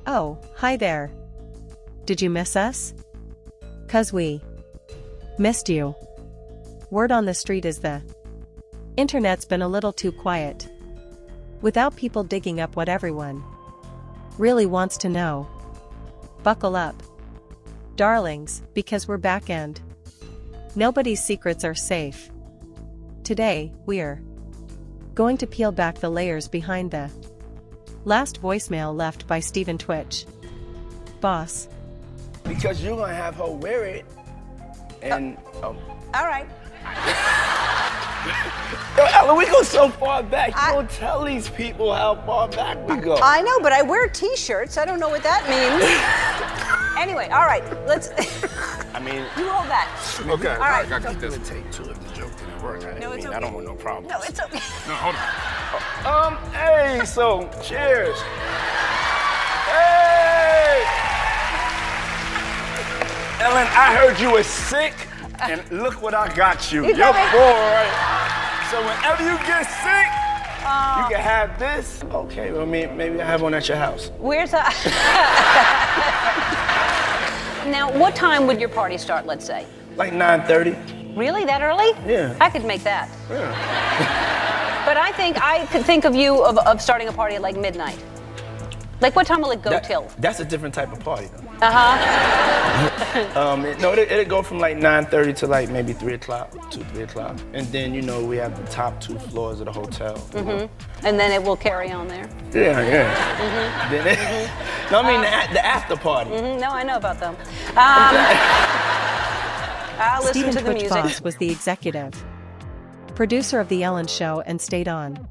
Oh, hi there. Did you miss us? 'Cause we missed you. Word on the street is the internet's been a little too quiet. Without people digging up what everyone really wants to know. Buckle up, darlings, because we're back and nobody's secrets are safe. Today, we're going to peel back the layers behind the last voicemail left by Stephen Twitch. Boss. Because you're gonna have her wear it, and All right. Yo, Ellen, we go so far back. You don't tell these people how far back we go. I know, but I wear t-shirts. I don't know what that means. Anyway, all right, let's. I mean, you hold that. okay. All right. I got to take two if the joke didn't work. No, it's okay. I don't want no problems. No, it's okay. No, hold on. Hey, so cheers. Hey. Ellen, I heard you were sick, and look what I got you. Your boy. So whenever you get sick, you can have this. Okay, well, maybe I have one at your house. Where's that? Now, what time would your party start, let's say? Like 9:30. Really, that early? Yeah. I could make that. Yeah. But I could think of you of starting a party at like midnight. Like, what time will it go till? That's a different type of party, though. Uh-huh. It'll go from like 9:30 to like maybe 3 o'clock, 2, 3 o'clock. And then, we have the top 2 floors of the hotel. Mm-hmm. And then it will carry on there? Yeah. Mm-hmm. Then no, I mean the after party. Mm-hmm. No, I know about them. I'll listen Stephen to the Twitch music. Boss was the executive producer of The Ellen Show and stayed on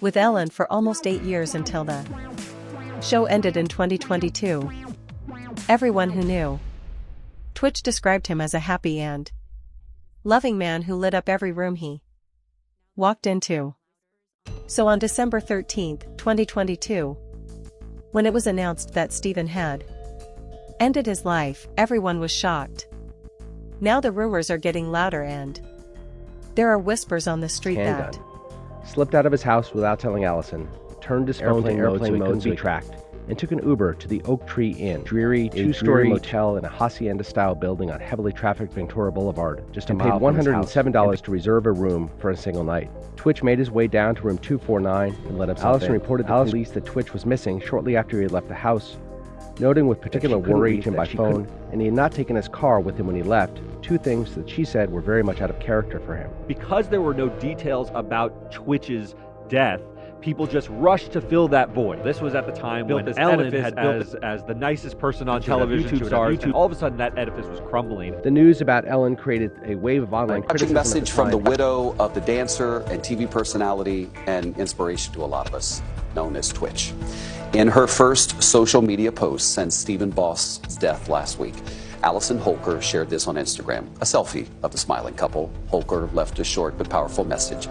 with Ellen for almost 8 years until the show ended in 2022. Everyone who knew Twitch described him as a happy and loving man who lit up every room he walked into. So on December 13th, 2022, when it was announced that Stephen had ended his life, everyone was shocked. Now the rumors are getting louder and there are whispers on the street that slipped out of his house without telling Allison, turned his phone to airplane mode so he couldn't be tracked, and took an Uber to the Oak Tree Inn, dreary two-story motel in a hacienda-style building on heavily trafficked Ventura Boulevard, just a mile from his house, and paid $107 to reserve a room for a single night. Twitch made his way down to room 249 and let himself in. Allison reported to police that Twitch was missing shortly after he had left the house, noting with particular worry him by phone, and he had not taken his car with him when he left, 2 things that she said were very much out of character for him. Because there were no details about Twitch's death, people just rushed to fill that void. This was at the time when Ellen had built as the nicest person on television, YouTube stars, and all of a sudden that edifice was crumbling. The news about Ellen created a wave of online criticism. A message from the widow of the dancer and TV personality and inspiration to a lot of us, known as Twitch. In her first social media post since Stephen Boss's death last week, Allison Holker shared this on Instagram, a selfie of the smiling couple. Holker left a short but powerful message.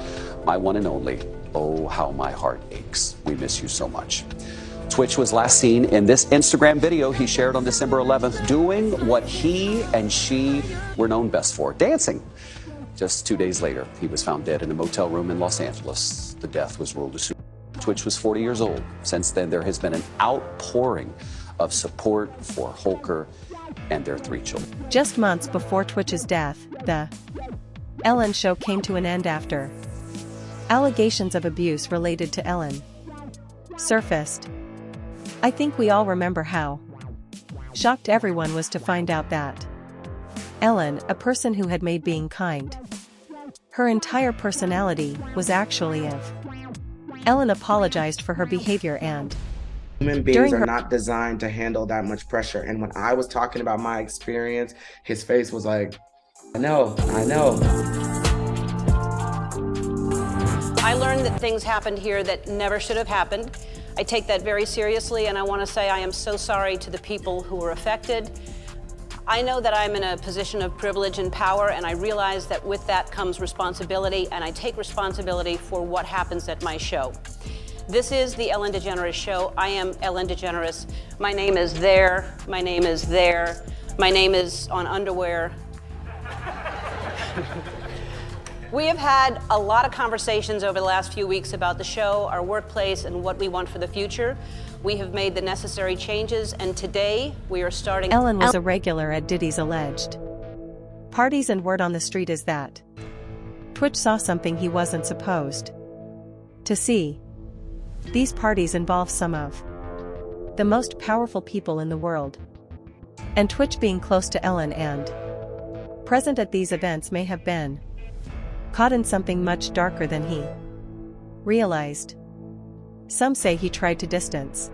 My one and only, oh, how my heart aches. We miss you so much. Twitch was last seen in this Instagram video he shared on December 11th, doing what he and she were known best for, dancing. Just 2 days later, he was found dead in a motel room in Los Angeles. The death was ruled a suicide. Twitch was 40 years old. Since then, there has been an outpouring of support for Holker and their 3 children. Just months before Twitch's death, the Ellen Show came to an end after allegations of abuse related to Ellen surfaced. I think we all remember how shocked everyone was to find out that Ellen, a person who had made being kind her entire personality, was actually of. Ellen apologized for her behavior and human beings are not designed to handle that much pressure. And when I was talking about my experience, his face was like, I know. I learned that things happened here that never should have happened. I take that very seriously, and I want to say I am so sorry to the people who were affected. I know that I'm in a position of privilege and power, and I realize that with that comes responsibility, and I take responsibility for what happens at my show. This is the Ellen DeGeneres Show. I am Ellen DeGeneres. My name is there. My name is there. My name is on underwear. We have had a lot of conversations over the last few weeks about the show, our workplace, and what we want for the future. We have made the necessary changes, and today we are starting. Ellen was a regular at Diddy's alleged parties, and word on the street is that Twitch saw something he wasn't supposed to see. These parties involve some of the most powerful people in the world, and Twitch, being close to Ellen and present at these events, may have been caught in something much darker than he realized. Some say he tried to distance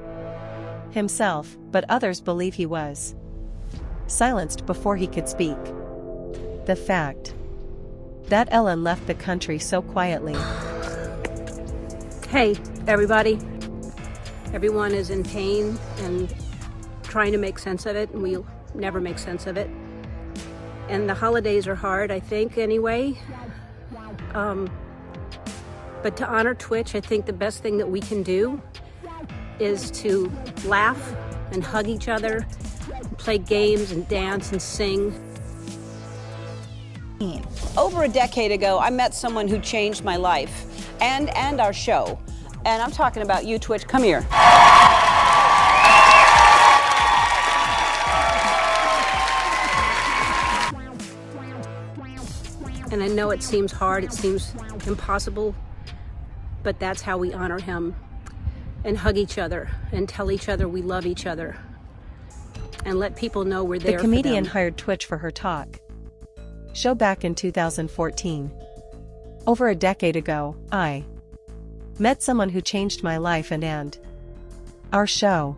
himself, but others believe he was silenced before he could speak. The fact that Ellen left the country so quietly. Hey, everybody. Everyone is in pain and trying to make sense of it, and we'll never make sense of it. And the holidays are hard, I think, anyway. But to honor Twitch, I think the best thing that we can do is to laugh and hug each other, and play games and dance and sing. Over a decade ago, I met someone who changed my life and our show. And I'm talking about you, Twitch. Come here. And I know it seems hard, it seems impossible, but that's how we honor him and hug each other and tell each other we love each other and let people know we're there for them. The comedian hired Twitch for her talk show back in 2014. Over a decade ago, I met someone who changed my life and our show.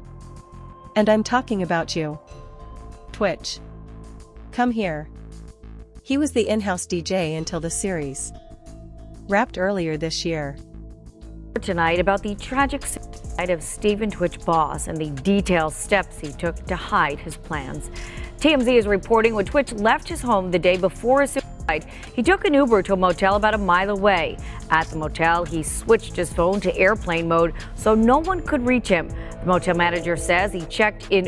And I'm talking about you. Twitch. Come here. He was the in-house DJ until the series wrapped earlier this year. Tonight about the tragic suicide of Stephen Twitch Boss and the detailed steps he took to hide his plans. TMZ is reporting when Twitch left his home the day before his suicide, he took an Uber to a motel about a mile away. At the motel, he switched his phone to airplane mode so no one could reach him. The motel manager says he checked in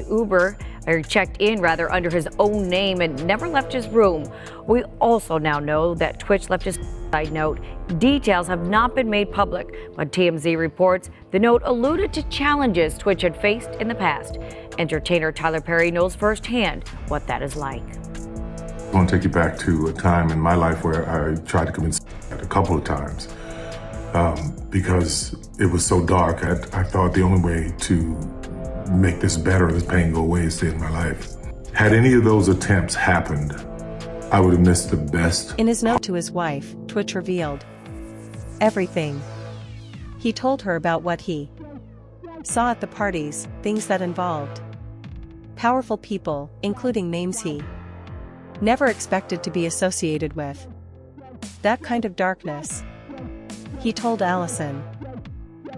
under his own name and never left his room. We also now know that Twitch left his suicide note. Details have not been made public, but TMZ reports the note alluded to challenges Twitch had faced in the past. Entertainer Tyler Perry knows firsthand what that is like. I want to take you back to a time in my life where I tried to commit suicide a couple of times because it was so dark. I thought the only way to make this better, this pain go away, is to end my life. Had any of those attempts happened, I would have missed the best. In his note to his wife, Twitch revealed everything. He told her about what he saw at the parties, things that involved powerful people, including names he never expected to be associated with. That kind of darkness. He told Allison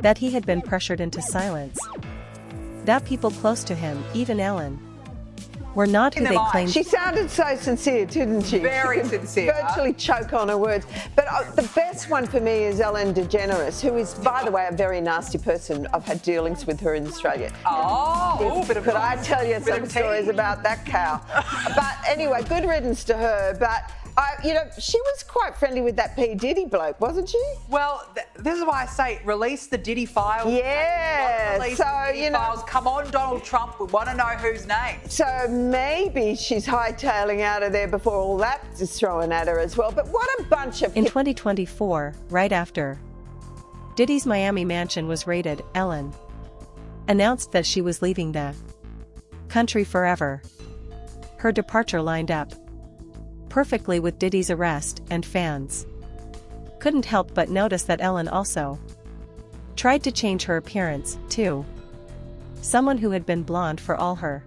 that he had been pressured into silence. That people close to him, even Ellen, were not who they claimed. She sounded so sincere, didn't she? Very sincere. Virtually choke on her words. But the best one for me is Ellen DeGeneres, who is, by the way, a very nasty person. I've had dealings with her in Australia. Could I tell you some stories about that cow? But anyway, good riddance to her. But she was quite friendly with that P. Diddy bloke, wasn't she? Well, this is why I say release the Diddy files. Yeah. Release the Diddy files. Come on, Donald Trump. We want to know whose name. So maybe she's hightailing out of there before all that is thrown at her as well. But what a bunch of... In 2024, right after Diddy's Miami mansion was raided, Ellen announced that she was leaving the country forever. Her departure lined up perfectly with Diddy's arrest, and fans couldn't help but notice that Ellen also tried to change her appearance, too. Someone who had been blonde for all her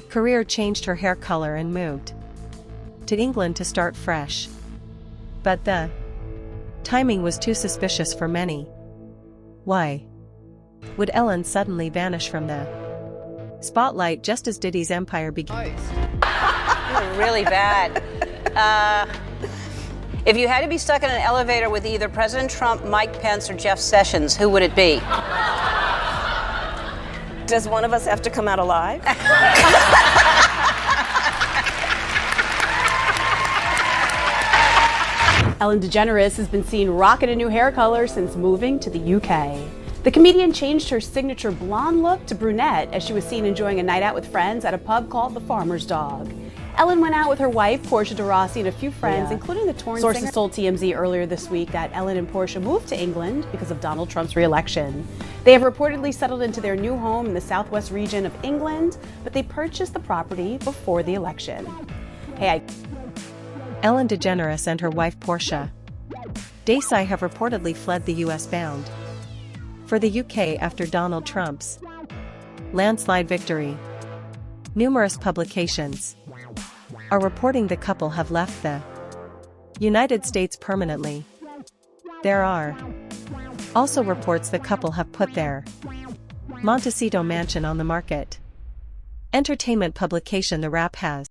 career changed her hair color and moved to England to start fresh. But the timing was too suspicious for many. Why would Ellen suddenly vanish from the spotlight just as Diddy's empire began? Really bad. If you had to be stuck in an elevator with either President Trump, Mike Pence, or Jeff Sessions, who would it be? Does one of us have to come out alive? Ellen DeGeneres has been seen rocking a new hair color since moving to the UK. The comedian changed her signature blonde look to brunette as she was seen enjoying a night out with friends at a pub called The Farmer's Dog. Ellen went out with her wife, Portia de Rossi, and a few friends, including the torn singer. Sources told TMZ earlier this week that Ellen and Portia moved to England because of Donald Trump's re-election. They have reportedly settled into their new home in the southwest region of England, but they purchased the property before the election. Ellen DeGeneres and her wife Portia Desai have reportedly fled the US bound for the UK after Donald Trump's landslide victory. Numerous publications are reporting the couple have left the United States permanently. There are also reports the couple have put their Montecito mansion on the market. Entertainment publication The Wrap has